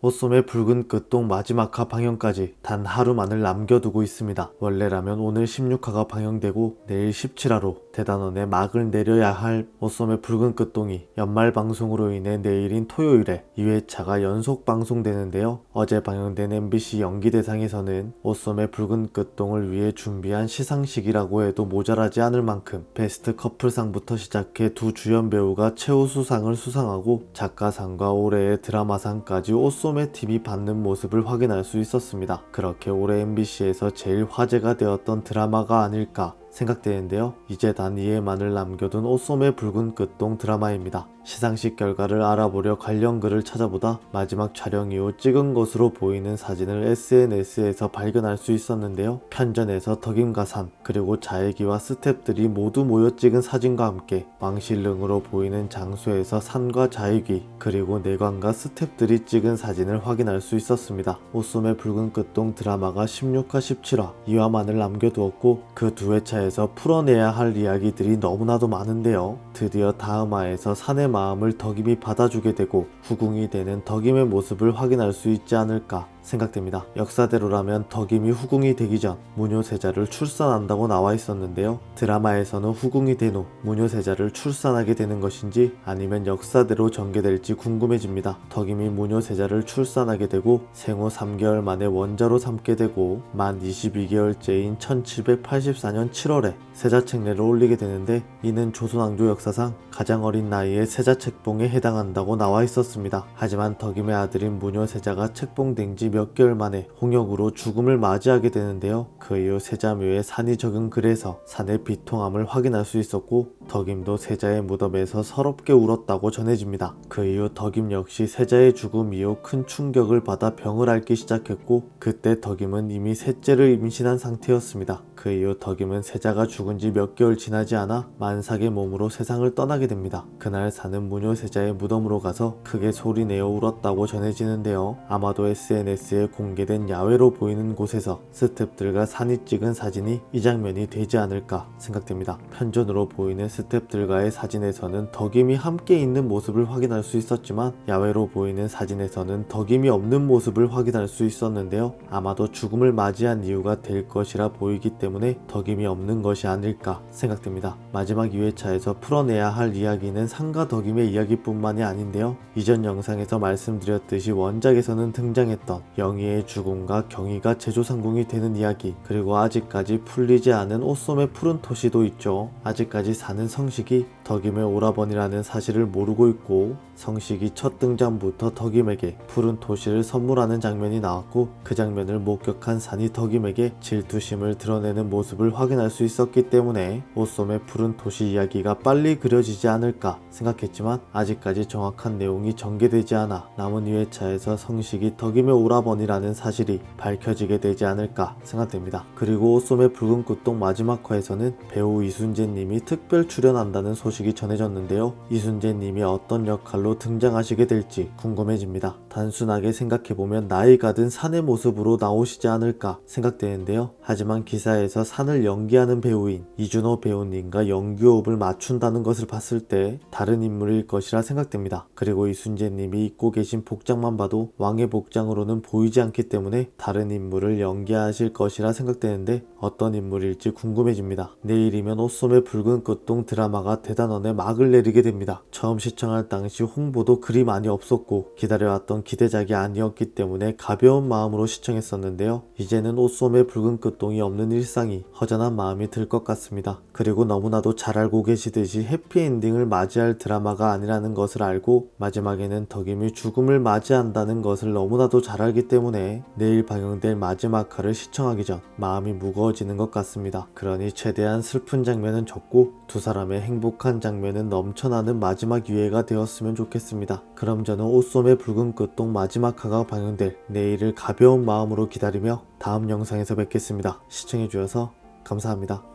옷소매 붉은 끝동 마지막 화 방영까지 단 하루만을 남겨두고 있습니다. 원래라면 오늘 16화가 방영되고 내일 17화로 대단원의 막을 내려야 할 옷소매 붉은 끝동이 연말 방송으로 인해 내일인 토요일에 2회차가 연속 방송되는데요. 어제 방영된 MBC 연기대상에서는 옷소매 붉은 끝동을 위해 준비한 시상식이라고 해도 모자라지 않을 만큼 베스트 커플상부터 시작해 두 주연 배우가 최우수상을 수상하고 작가상과 올해의 드라마상까지 옷소매 팀이 받는 모습을 확인할 수 있었습니다. 그렇게 올해 MBC에서 제일 화제가 되었던 드라마가 아닐까 생각되는데요. 이제 단 2회만을 남겨둔 옷소매 붉은 끝동 드라마입니다. 시상식 결과를 알아보려 관련 글을 찾아보다 마지막 촬영 이후 찍은 것으로 보이는 사진을 SNS에서 발견할 수 있었는데요. 편전에서 덕임과 산, 그리고 자애기와 스탭들이 모두 모여 찍은 사진과 함께 왕실릉으로 보이는 장소에서 산과 자애기, 그리고 내관과 스탭들이 찍은 사진을 확인할 수 있었습니다. 옷소매 붉은 끝동 드라마가 16화, 17화, 2화만을 남겨두었고 그 두 회차에서 풀어내야 할 이야기들이 너무나도 많은데요. 드디어 다음 화에서 산의 마음을 덕임이 받아주게 되고 후궁이 되는 덕임의 모습을 확인할 수 있지 않을까 생각됩니다. 역사대로라면 덕임이 후궁이 되기 전 무뇨세자를 출산한다고 나와 있었는데요. 드라마에서는 후궁이 된 후 무뇨세자를 출산하게 되는 것인지 아니면 역사대로 전개될지 궁금해집니다. 덕임이 무뇨세자를 출산하게 되고 생후 3개월 만에 원자로 삼게 되고 만 22개월째인 1784년 7월에 세자책례를 올리게 되는데 이는 조선왕조 역사상 가장 어린 나이에 세자책봉에 해당한다고 나와 있었습니다. 하지만 덕임의 아들인 무뇨세자가 책봉된 지 몇 개월 만에 홍역으로 죽음을 맞이하게 되는데요. 그 이후 세자묘에 산이 적은 글에서 산의 비통함을 확인할 수 있었고 덕임도 세자의 무덤에서 서럽게 울었다고 전해집니다. 그 이후 덕임 역시 세자의 죽음 이후 큰 충격을 받아 병을 앓기 시작했고 그때 덕임은 이미 셋째를 임신한 상태였습니다. 그 이후 덕임은 세자가 죽은 지 몇 개월 지나지 않아 만삭의 몸으로 세상을 떠나게 됩니다. 그날 산은 무뇨세자의 무덤으로 가서 크게 소리내어 울었다고 전해지는데요. 아마도 SNS에 공개된 야외로 보이는 곳에서 스탭들과 산이 찍은 사진이 이 장면이 되지 않을까 생각됩니다. 편전으로 보이는 스탭들과의 사진에서는 덕임이 함께 있는 모습을 확인할 수 있었지만 야외로 보이는 사진에서는 덕임이 없는 모습을 확인할 수 있었는데요. 아마도 죽음을 맞이한 이유가 될 것이라 보이기 때문에 덕임이 없는 것이 아닐까 생각됩니다. 마지막 2회차에서 풀어내야 할 이야기는 산과 덕임의 이야기뿐만이 아닌데요. 이전 영상에서 말씀드렸듯이 원작에서는 등장했던 영희의 죽음과 경희가 제조상궁이 되는 이야기, 그리고 아직까지 풀리지 않은 옷소매 푸른 토시도 있죠. 아직까지 사는 성식이 덕임의 오라버니라는 사실을 모르고 있고 성식이 첫 등장부터 덕임에게 푸른 토시를 선물하는 장면이 나왔고 그 장면을 목격한 산이 덕임에게 질투심을 드러내는 모습을 확인할 수 있었기 때문에 옷소매 푸른 토시 이야기가 빨리 그려지지 않을까 생각했지만 아직까지 정확한 내용이 전개되지 않아 남은 2회차에서 성식이 덕임의 오라버니라는 사실이 밝혀지게 되지 않을까 생각됩니다. 그리고 옷소매 붉은 끝동 마지막 화에서는 배우 이순재님이 특별 출연한다는 소식이 전해졌는데요. 이순재님이 어떤 역할로 등장하시게 될지 궁금해집니다. 단순하게 생각해보면 나이가 든 산의 모습으로 나오시지 않을까 생각되는데요. 하지만 기사에서 산을 연기하는 배우인 이준호 배우님과 연기호흡을 맞춘다는 것을 봤을 때 다른 인물일 것이라 생각됩니다. 그리고 이순재님이 입고 계신 복장만 봐도 왕의 복장으로는 보이지 않기 때문에 다른 인물을 연기하실 것이라 생각되는데 어떤 인물일지 궁금해집니다. 내일이면 옷소매 붉은 끝동 드라마가 대단원에 막을 내리게 됩니다. 처음 시청할 당시 홍보도 그리 많이 없었고 기다려왔던 기대작이 아니었기 때문에 가벼운 마음으로 시청했었는데요. 이제는 옷소매 붉은 끝동이 없는 일상이 허전한 마음이 들 것 같습니다. 그리고 너무나도 잘 알고 계시듯이 해피엔딩을 맞이할 드라마가 아니라는 것을 알고 마지막에는 덕임이 죽음을 맞이한다는 것을 너무나도 잘 알기 때문에 내일 방영될 마지막 화를 시청하기 전 마음이 무거워지는 것 같습니다. 그러니 최대한 슬픈 장면은 적고 두 사람의 행복한 장면은 넘쳐나는 마지막 기회가 되었으면 좋겠습니다. 그럼 저는 옷소매 붉은 끝동 마지막 화가 방영될 내일을 가벼운 마음으로 기다리며 다음 영상에서 뵙겠습니다. 시청해주셔서 감사합니다.